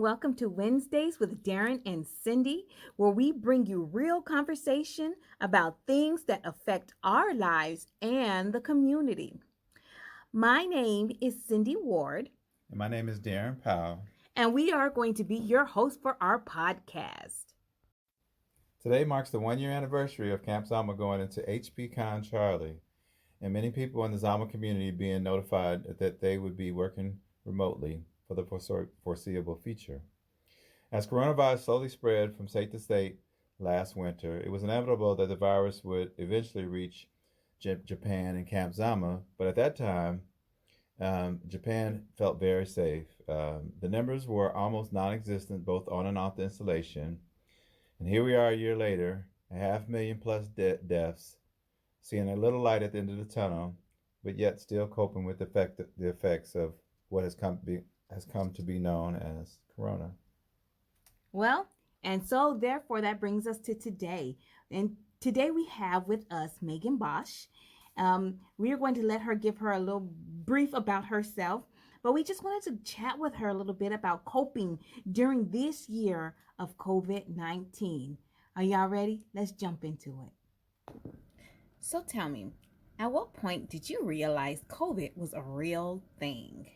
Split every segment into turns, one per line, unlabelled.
welcome to Wednesdays with Darren and Cindy, where we bring you real conversation about things that affect our lives and the community. My name is Cindy Ward,
And my name is Darren Powell.
and we are going to be your host for our podcast.
Today marks the 1 year anniversary of Camp Zama going into HP Con Charlie, and many people in the Zama community being notified that they would be working remotely for the foreseeable future. As coronavirus slowly spread from state to state last winter, it was inevitable that the virus would eventually reach Japan and Camp Zama, but at that time, Japan felt very safe. The numbers were almost non existent both on and off the installation. And here we are a year later, a half million plus deaths, seeing a little light at the end of the tunnel, but yet still coping with the effects of what has come to be known as corona.
Well, and so therefore that brings us to today. And today we have with us Maigen Bosch. We are going to let her give her a little brief about herself, but we just wanted to chat with her a little bit about coping during this year of COVID 19. Are y'all ready? Let's jump into it. So tell me, at what point did you realize COVID was a real thing?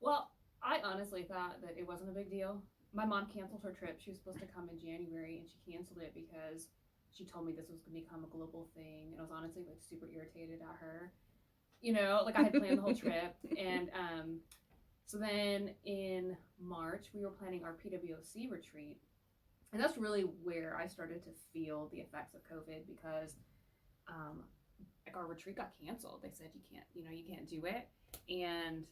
Well, I honestly thought that it wasn't a big deal. My mom canceled her trip. She was supposed to come in January and she canceled it because she told me this was going to become a global thing. And I was honestly like super irritated at her. Like I had planned the whole trip. And so then in March, we were planning our PWOC retreat. And that's really where I started to feel the effects of COVID because like our retreat got canceled. They said you can't do it. And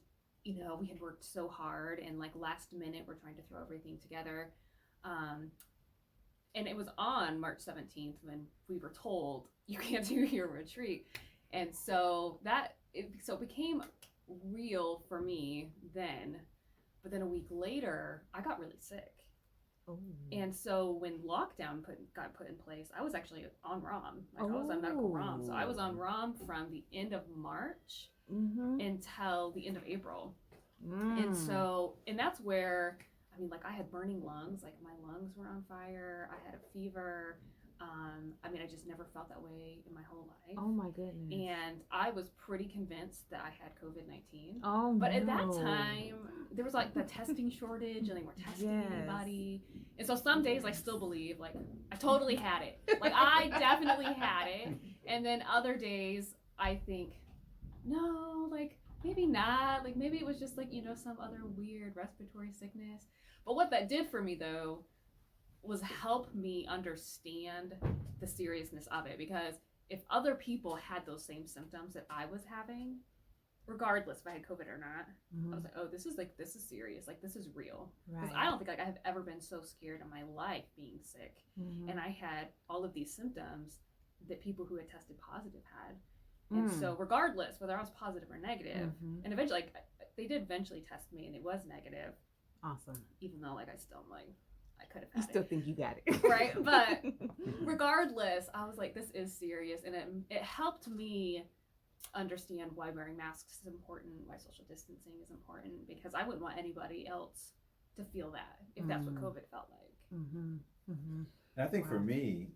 we had worked so hard and like last minute we're trying to throw everything together. And it was on March 17th when we were told you can't do your retreat. And so it became real for me then. But then a week later, I got really sick.
Oh.
And so when lockdown got put in place, I was actually on ROM. I was on medical ROM. So I was on ROM from the end of March until the end of April. And that's where, I had burning lungs, like my lungs were on fire. I had a fever. I just never felt that way in my whole life.
Oh my goodness.
And I was pretty convinced that I had COVID-19.
Oh,
but at that time, there was like the testing shortage and they weren't testing anybody. And so some days I still believe, like, I totally had it. Like, I definitely had it. And then other days I think, no, like, maybe not. Like, maybe it was just like, some other weird respiratory sickness. But what that did for me, though, was help me understand the seriousness of it. Because if other people had those same symptoms that I was having, regardless if I had COVID or not, I was like, oh, this is serious. Like, this is real. Because I don't think like I have ever been so scared in my life being sick. And I had all of these symptoms that people who had tested positive had. And so regardless whether I was positive or negative, and eventually, like, they did eventually test me and it was negative.
Awesome.
Even though, like, I still am like, I could have
You
had
still
it.
think you got it.
Right? But regardless, I was like, this is serious. And it helped me understand why wearing masks is important, why social distancing is important, because I wouldn't want anybody else to feel that if that's what COVID felt like.
And I think for me,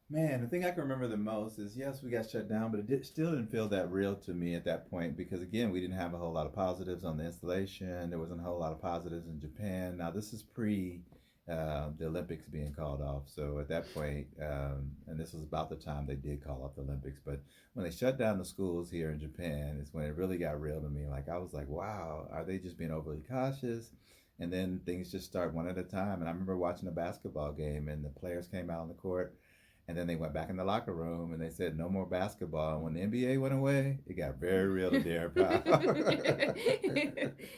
man, the thing I can remember the most is, yes, we got shut down, but still didn't feel that real to me at that point because, again, we didn't have a whole lot of positives on the installation. There wasn't a whole lot of positives in Japan. Now, this is pre the Olympics being called off. So at that point, and this was about the time they did call off the Olympics, but when they shut down the schools here in Japan is when it really got real to me. Like, I was like, wow, are they just being overly cautious? And then things just start one at a time. And I remember watching a basketball game and the players came out on the court. And then they went back in the locker room and they said, no more basketball. And when the NBA went away, it got very real to Darren Powell.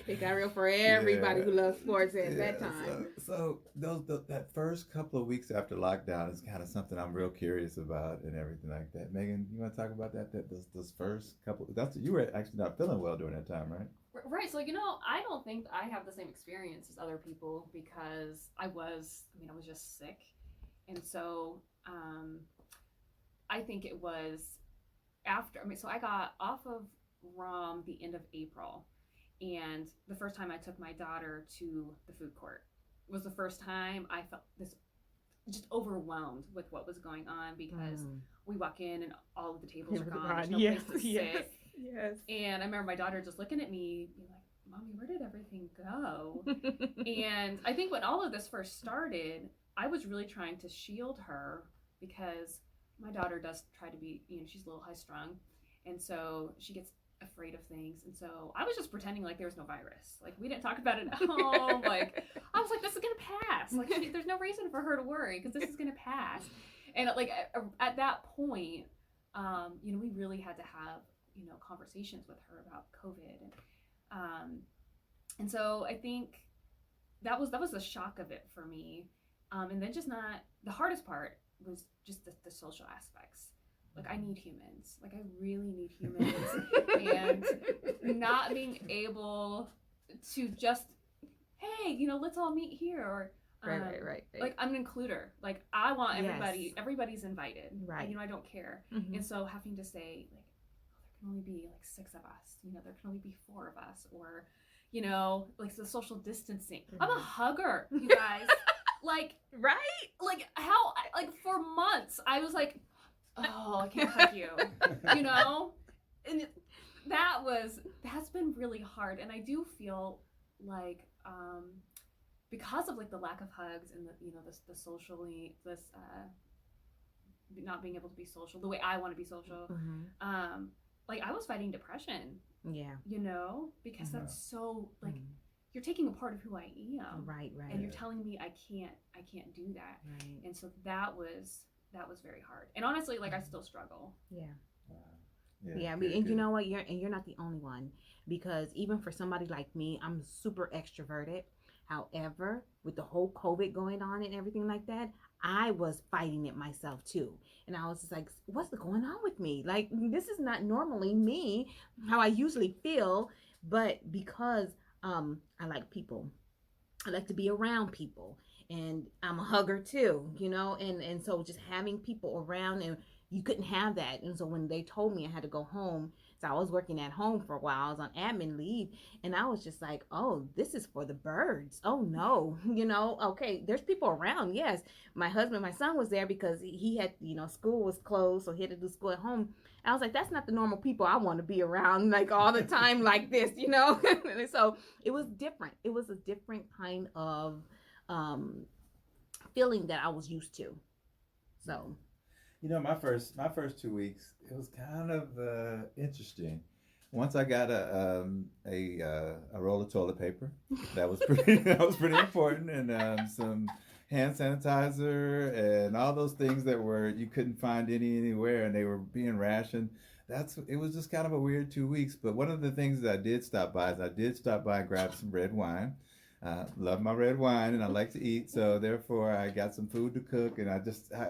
It got real for everybody who loves sports at that time.
So that first couple of weeks after lockdown is kind of something I'm real curious about and everything like that. Maigen, you want to talk about that? Those first couple, you were actually not feeling well during that time, right?
Right. So, I don't think I have the same experience as other people because I was just sick. And so I think it was after, so I got off of ROM the end of April. And the first time I took my daughter to the food court was the first time I felt this just overwhelmed with what was going on, because we walk in and all of the tables are gone. There's no place to sit.
Yes.
And I remember my daughter just looking at me, being like, "Mommy, where did everything go?" And I think when all of this first started, I was really trying to shield her, because my daughter does try to be, she's a little high strung. And so she gets afraid of things. And so I was just pretending like there was no virus. Like, we didn't talk about it at home. Like, I was like, this is going to pass. Like, there's no reason for her to worry, because this is going to pass. And like at that point, we really had to have, conversations with her about COVID. And so I think that was the shock of it for me. And then just not, the hardest part was just the social aspects. Like, I need humans. Like, I really need humans. And not being able to just, hey, let's all meet here. Or,
Right.
Like, I'm an includer. Like, I want everybody,
Yes.
everybody's invited.
Right.
I don't care.
Mm-hmm.
And so having to say, like, there can only be like 6 of us. There can only be 4 of us. Or, like the social distancing. Mm-hmm. I'm a hugger, you guys. Like,
right?
Like, how, like, for months, I was like, oh, I can't hug you, And that's been really hard. And I do feel like, because of like the lack of hugs and the socially, not being able to be social the way I want to be social, like, I was fighting depression.
Yeah.
Because that's so, like, you're taking a part of who I am.
Right.
And you're telling me I can't do that.
Right.
And so that was very hard. And honestly, like, I still struggle.
Yeah.
Yeah.
And you know what? You're not the only one, because even for somebody like me, I'm super extroverted. However, with the whole COVID going on and everything like that, I was fighting it myself too. And I was just like, what's going on with me? Like, this is not normally me, how I usually feel. But because I like people, I like to be around people, and I'm a hugger too, and so just having people around, and you couldn't have that. And so when they told me I had to go home, so I was working at home for a while, I was on admin leave, and I was just like, oh, this is for the birds. Oh no, okay, there's people around. Yes, my son was there because he had, school was closed, so he had to do school at home. I was like, that's not the normal people I want to be around, like, all the time like this, And so it was different. It was a different kind of feeling that I was used to. So,
my first 2 weeks, it was kind of interesting. Once I got a roll of toilet paper, that was pretty important, and some hand sanitizer and all those things that you couldn't find anywhere, and they were being rationed. It was just kind of a weird 2 weeks. But one of the things that I did stop by and grab some red wine. Love my red wine, and I like to eat, so therefore I got some food to cook, and I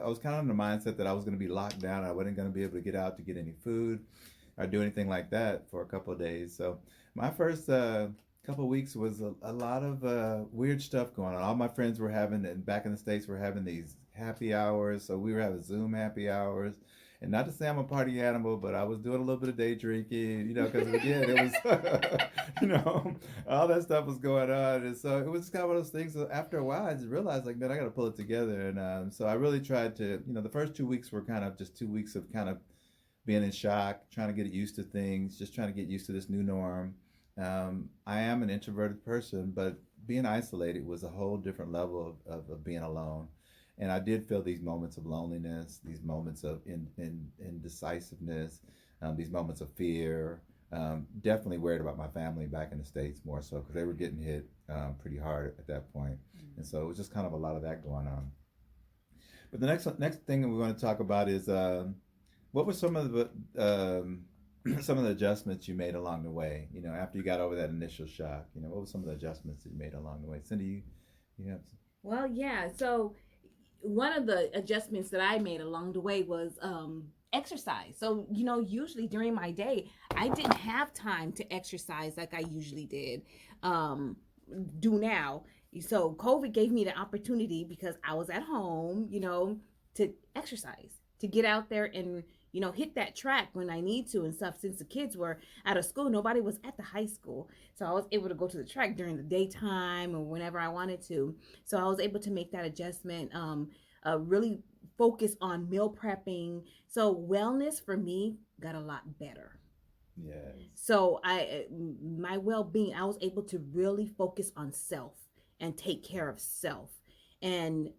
was kind of in the mindset that I was going to be locked down. I wasn't going to be able to get out to get any food or do anything like that for a couple of days. So my first couple of weeks was a lot of weird stuff going on. All my friends were having, and back in the States, were having these happy hours, so we were having Zoom happy hours. And not to say I'm a party animal, but I was doing a little bit of day drinking, because again, it was, all that stuff was going on. And so it was just kind of one of those things. So after a while, I just realized, like, man, I got to pull it together. And so I really tried to, the first 2 weeks were kind of just 2 weeks of kind of being in shock, trying to get used to things, just trying to get used to this new norm. I am an introverted person, but being isolated was a whole different level of being alone. And I did feel these moments of loneliness, these moments of indecisiveness, these moments of fear. Definitely worried about my family back in the States more so, because they were getting hit pretty hard at that point. And so it was just kind of a lot of that going on. But the next thing that we want to talk about is what were some of the adjustments you made along the way? After you got over that initial shock, what were some of the adjustments that you made along the way? Cindy, you have some?
Well, yeah. So one of the adjustments that I made along the way was exercise. So, usually during my day, I didn't have time to exercise like I usually do now. So COVID gave me the opportunity, because I was at home, to exercise, to get out there and, hit that track when I need to and stuff. Since the kids were out of school, nobody was at the high school. So I was able to go to the track during the daytime or whenever I wanted to. So I was able to make that adjustment, really focus on meal prepping. So wellness for me got a lot better.
Yes.
So my well-being, I was able to really focus on self and take care of self, and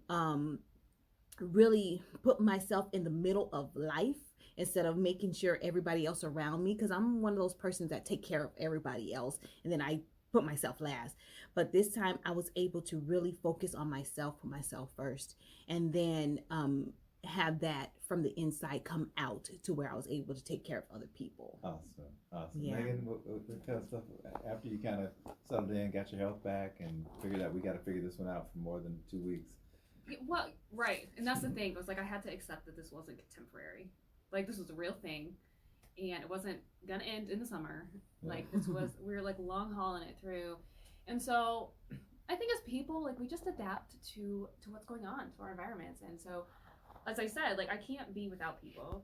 really put myself in the middle of life instead of making sure everybody else around me, because I'm one of those persons that take care of everybody else and then I put myself last. But this time I was able to really focus on myself, put myself first, and then have that from the inside come out to where I was able to take care of other people.
Awesome.
Yeah.
Megan, what tell us stuff after you kind of settled in, got your health back, and figured out we got to figure this one out for more than 2 weeks.
Well, right, and that's the thing. It was like I had to accept that this wasn't temporary. Like this was a real thing, and it wasn't gonna end in the summer. Like this was, we were like long hauling it through, and so I think as people, like we just adapt to what's going on, to our environments, and so as I said, like I can't be without people,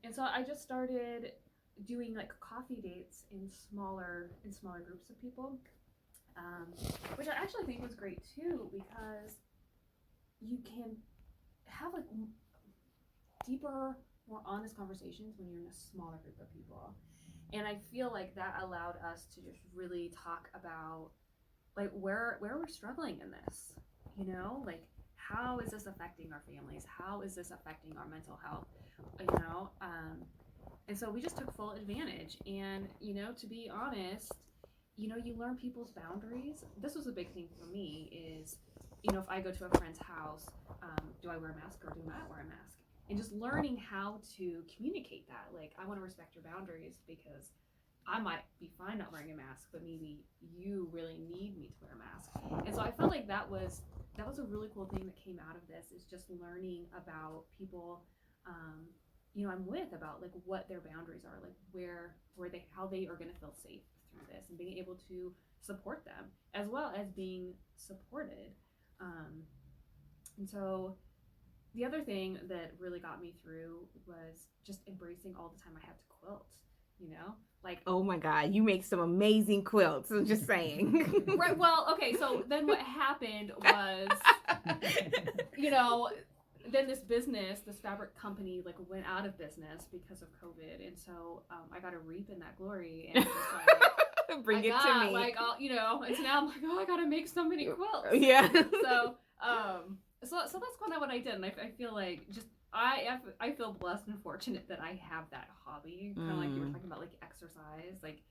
and so I just started doing like coffee dates in smaller groups of people, which I actually think was great too, because you can have like deeper, more honest conversations when you're in a smaller group of people. And I feel like that allowed us to just really talk about like where we're struggling in this, like how is this affecting our families? How is this affecting our mental health? And so we just took full advantage. And, to be honest, you learn people's boundaries. This was a big thing for me is, if I go to a friend's house, do I wear a mask or do I not wear a mask? And just learning how to communicate that. Like, I want to respect your boundaries because I might be fine not wearing a mask, but maybe you really need me to wear a mask. And so I felt like that was a really cool thing that came out of this, is just learning about people, I'm with, about like what their boundaries are, like how they are going to feel safe through this, and being able to support them as well as being supported. And so the other thing that really got me through was just embracing all the time I had to quilt, like,
Oh my God, you make some amazing quilts. I'm just saying.
right. Well, okay. So then what happened was, then this fabric company, like went out of business because of COVID. And so I got to reap in that glory, and just like,
bring it to me.
Like, and so now I'm like, oh, I got to make so many quilts.
Yeah.
So that's kind of what I did. And I feel like just, I feel blessed and fortunate that I have that hobby, kind of like you were talking about, like exercise, like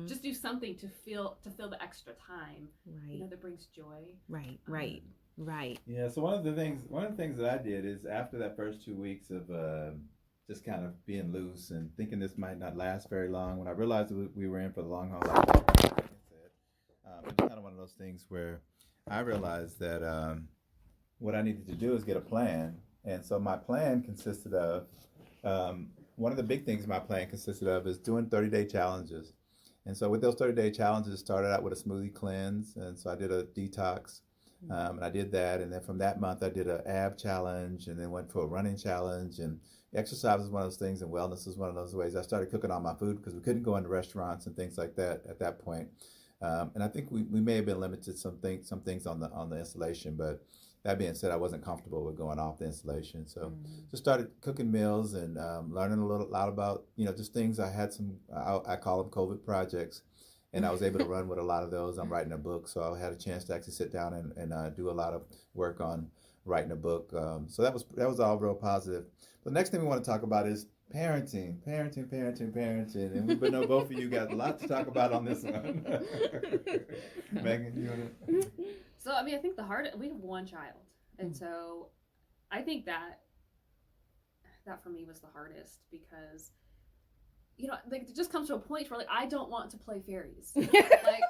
just do something to fill the extra time,
right,
that brings joy.
Right.
Yeah. So one of the things that I did is, after that first 2 weeks of just kind of being loose and thinking this might not last very long, when I realized that we were in for the long haul, like I said, it was kind of one of those things where I realized that what I needed to do is get a plan. And so my plan consisted of, one of the big things my plan consisted of is doing 30-day challenges. And so with those 30-day challenges, started out with a smoothie cleanse. And so I did a detox, and I did that. And then from that month, I did an ab challenge, and then went for a running challenge. And exercise was one of those things, and wellness was one of those ways. I started cooking all my food because we couldn't go into restaurants and things like that at that point. And I think we may have been limited some things on the installation, but that being said, I wasn't comfortable with going off the installation. So just started cooking meals and learning a lot about, just things. I had I call them COVID projects, and I was able to run with a lot of those. I'm writing a book, so I had a chance to actually sit down and do a lot of work on writing a book. So that was all real positive. The next thing we want to talk about is parenting. And we know both of you got a lot to talk about on this one. Megan, you want to?
So, I think we have one child. And so I think that for me was the hardest, because, like it just comes to a point where like, I don't want to play fairies. Like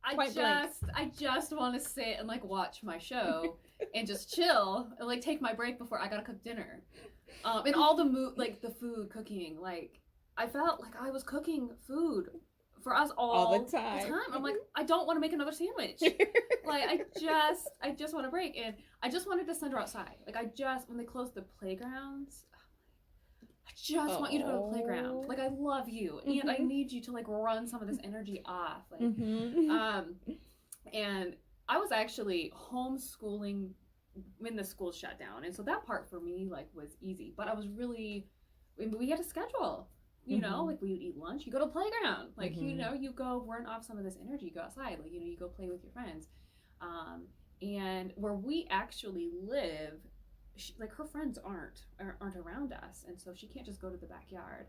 I just want to sit and like watch my show and just chill and like take my break before I gotta cook dinner. And all the food cooking, like I felt like I was cooking food for us all the time. I'm like, I don't want to make another sandwich. Like I just want a break, and I just wanted to send her outside. Like when they closed the playgrounds, I just want you to go to the playground. Like, I love you, and I need you to like run some of this energy off. Like, and I was actually homeschooling when the school shut down, and so that part for me like was easy. But I was really, we had a schedule. You know, like we would eat lunch, you go to the playground, like you know, you go run off some of this energy, you go outside, like, you know, you go play with your friends. And where we actually live, like her friends aren't around us, and so she can't just go to the backyard.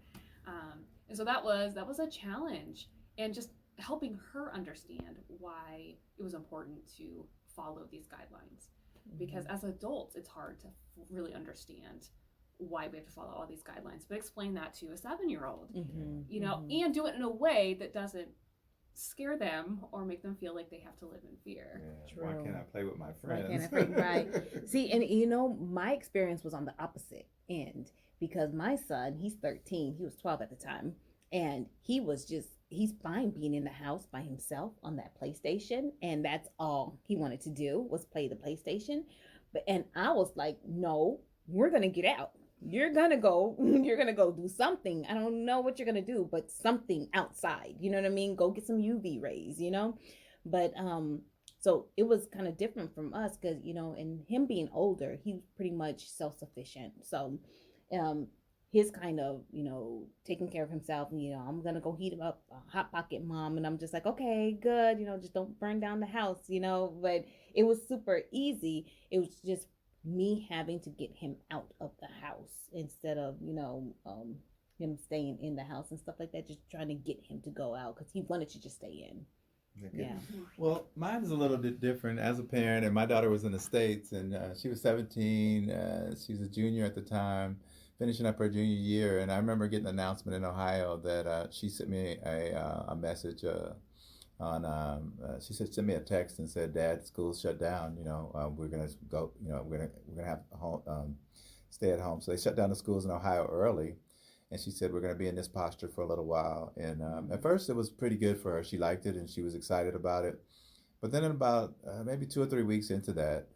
And so that was a challenge, and just helping her understand why it was important to follow these guidelines, because as adults it's hard to really understand why we have to follow all these guidelines, but explain that to a 7-year-old, you know, and do it in a way that doesn't scare them or make them feel like they have to live in fear.
Yeah, why can't I play with my friends?
Why can't I play? Right. See, and you know, my experience was on the opposite end, because my son, he's 13, he was 12 at the time, and he's fine being in the house by himself on that PlayStation, and that's all he wanted to do was play the PlayStation. And I was like, no, we're gonna get out. You're gonna go do something. I don't know what you're gonna do, but something outside, you know what I mean? Go get some UV rays, you know? But so it was kind of different from us, because, you know, and him being older, he was pretty much self-sufficient. So his kind of, you know, taking care of himself, and, you know, I'm gonna go heat him up a hot pocket, mom, and I'm just like, okay, good, you know, just don't burn down the house, you know. But it was super easy. It was just me having to get him out of the house instead of, you know, him staying in the house and stuff like that, just trying to get him to go out because he wanted to just stay in. Yeah.
Well, mine is a little bit different as a parent, and my daughter was in the States, and she was 17. She was a junior at the time, finishing up her junior year, and I remember getting an announcement in Ohio that she sent me a message she sent me a text and said, "Dad, school's shut down. You know, we're gonna go. You know, we're gonna have home, stay at home." So they shut down the schools in Ohio early, and she said, "We're gonna be in this posture for a little while." And at first, it was pretty good for her. She liked it and she was excited about it. But then, in about maybe 2 or 3 weeks into that,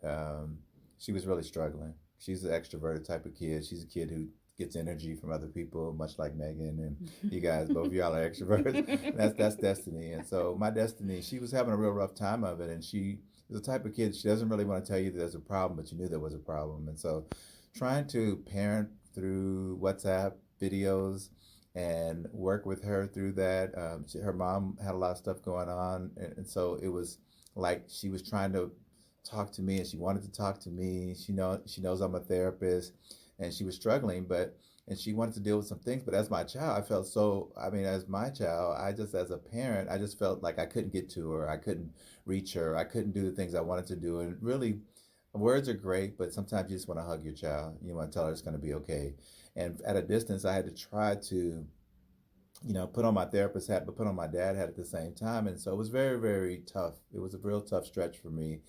she was really struggling. She's an extroverted type of kid. She's a kid who gets energy from other people, much like Maigen and you guys. Both of y'all are extroverts. That's Destiny. And so my Destiny, she was having a real rough time of it, and she is the type of kid, she doesn't really want to tell you that there's a problem, but you knew there was a problem. And so trying to parent through WhatsApp videos and work with her through that. Her mom had a lot of stuff going on, and so it was like she was trying to talk to me, and she wanted to talk to me. She knows I'm a therapist, and she was struggling, and she wanted to deal with some things. But as my child, as my child, as a parent, I just felt like I couldn't get to her. I couldn't reach her. I couldn't do the things I wanted to do. And really, words are great, but sometimes you just want to hug your child. You want to tell her it's going to be okay. And at a distance, I had to try to, put on my therapist hat, but put on my dad hat at the same time. And so it was very, very tough. It was a real tough stretch for me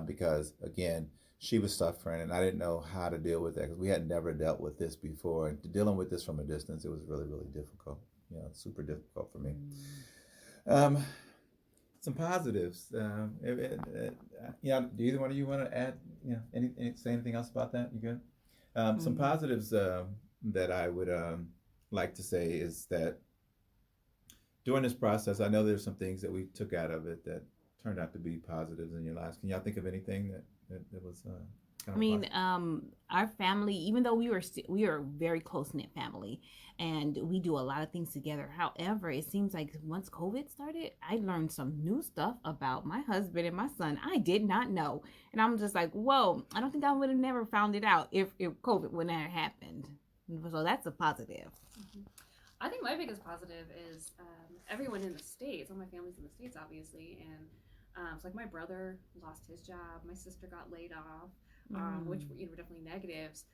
because, again, she was suffering, and I didn't know how to deal with that because we had never dealt with this before. And dealing with this from a distance, it was really, really difficult. Super difficult for me. Some positives. Do either one of you want to add? Say anything else about that? You good? Some positives that I would like to say is that during this process, I know there's some things that we took out of it that turned out to be positives in your lives. Can y'all think of anything that was
our family, even though we are a very close-knit family and we do a lot of things together. However, it seems like once COVID started, I learned some new stuff about my husband and my son I did not know. And I'm just like, whoa, I don't think I would have never found it out if COVID wouldn't have happened. So that's a positive.
Mm-hmm. I think my biggest positive is everyone in the States. All my family's in the States, obviously, and so like my brother lost his job, my sister got laid off, which were definitely negatives.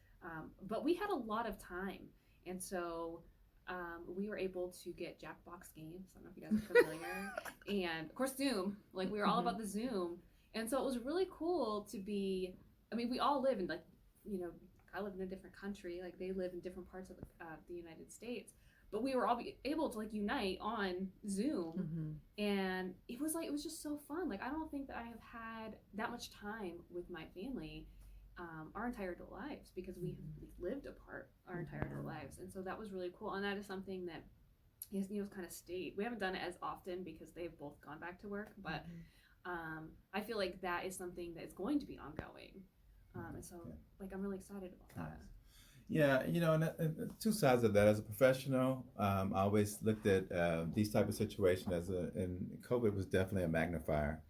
But we had a lot of time, and so we were able to get Jackbox games. I don't know if you guys are familiar, and of course Zoom. Like we were all about the Zoom, and so it was really cool to be. I mean, we all live in I live in a different country. Like they live in different parts of the United States. But we were all able to unite on Zoom, and it was just so fun. Like I don't think that I have had that much time with my family our entire adult lives, because we lived apart our entire adult lives. And so that was really cool. And that is something that kind of stayed. We haven't done it as often because they've both gone back to work, but I feel like that is something that is going to be ongoing. And so like I'm really excited about that.
Yeah, and two sides of that. As a professional, I always looked at these type of situations and COVID was definitely a magnifier.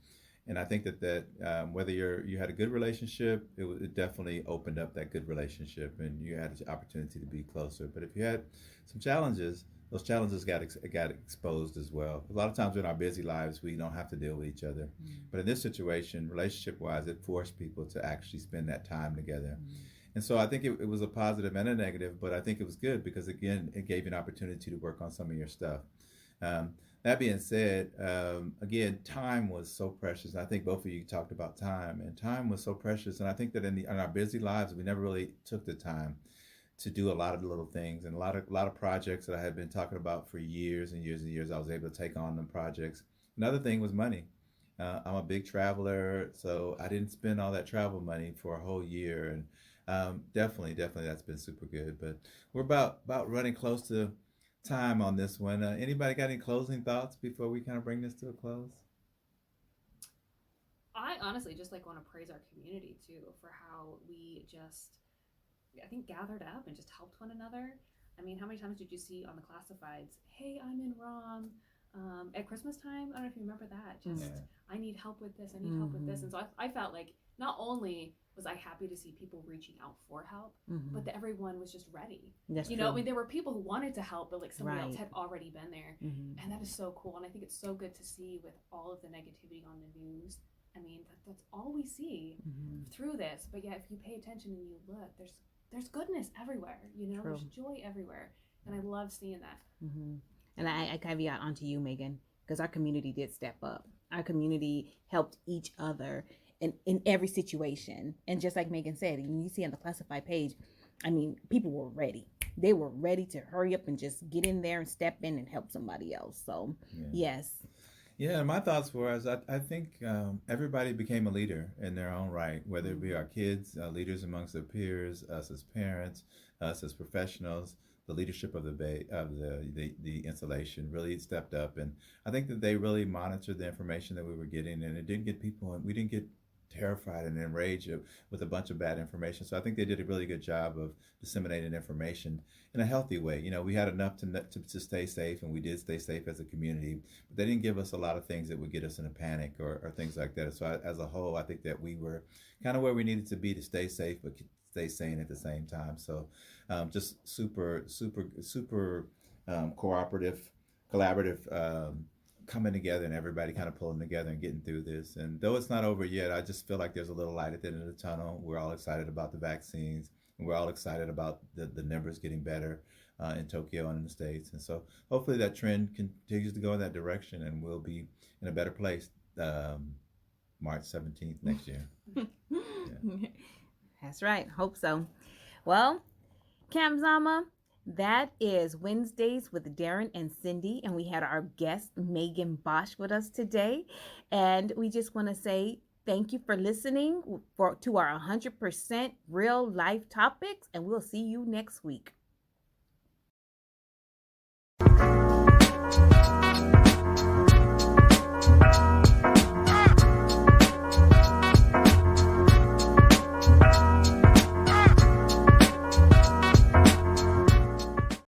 And I think that whether you had a good relationship, it definitely opened up that good relationship, and you had the opportunity to be closer. But if you had some challenges, those challenges got exposed as well. A lot of times in our busy lives, we don't have to deal with each other. But in this situation, relationship-wise, it forced people to actually spend that time together. And so I think it was a positive and a negative, but I think it was good because, again, it gave you an opportunity to work on some of your stuff. That being said, again, time was so precious. I think both of you talked about time, and time was so precious. And I think that in our busy lives, we never really took the time to do a lot of the little things, and a lot of projects that I had been talking about for years and years and years. I was able to take on them projects. Another thing was money. I'm a big traveler, so I didn't spend all that travel money for a whole year, and definitely that's been super good. But we're about running close to time on this one. Anybody got any closing thoughts before we kind of bring this to a close?
I honestly just like want to praise our community too for how we just, I think, gathered up and just helped one another. I mean, how many times did you see on the classifieds, hey, I'm in ROM at Christmas time? I don't know if you remember that. Just, I need help with this, I need help with this. And so I felt like not only was I happy to see people reaching out for help, but that everyone was just ready.
That's
you
true.
know, I mean, there were people who wanted to help, but like somebody else had already been there. And that is so cool. And I think it's so good to see with all of the negativity on the news. I mean, that's all we see through this. But yeah, if you pay attention and you look, there's goodness everywhere, there's joy everywhere. And I love seeing that.
And I caveat onto you, Maigen, because our community did step up. Our community helped each other in every situation. And just like Maigen said, when you see on the classified page, I mean, people were ready. They were ready to hurry up and just get in there and step in and help somebody else. So, yes.
Yeah, my thoughts were, I think everybody became a leader in their own right, whether it be our kids, leaders amongst their peers, us as parents, us as professionals. The leadership of the installation really stepped up, and I think that they really monitored the information that we were getting, and it didn't get people, and we didn't get terrified and enraged with a bunch of bad information. So I think they did a really good job of disseminating information in a healthy way. We had enough to stay safe, and we did stay safe as a community, but they didn't give us a lot of things that would get us in a panic or things like that. So as a whole, I think that we were kind of where we needed to be to stay safe, but stay sane at the same time. So just super cooperative, collaborative, coming together, and everybody kind of pulling together and getting through this. And though it's not over yet, I just feel like there's a little light at the end of the tunnel. We're all excited about the vaccines, and we're all excited about the numbers getting better in Tokyo and in the States. And so hopefully that trend continues to go in that direction, and we'll be in a better place March 17th next year.
That's right. Hope so. Well, Camp Zama, that is Wednesdays with Darren and Cindy, and we had our guest Maigen Bosch with us today. And we just want to say thank you for listening to our 100% real life topics, and we'll see you next week.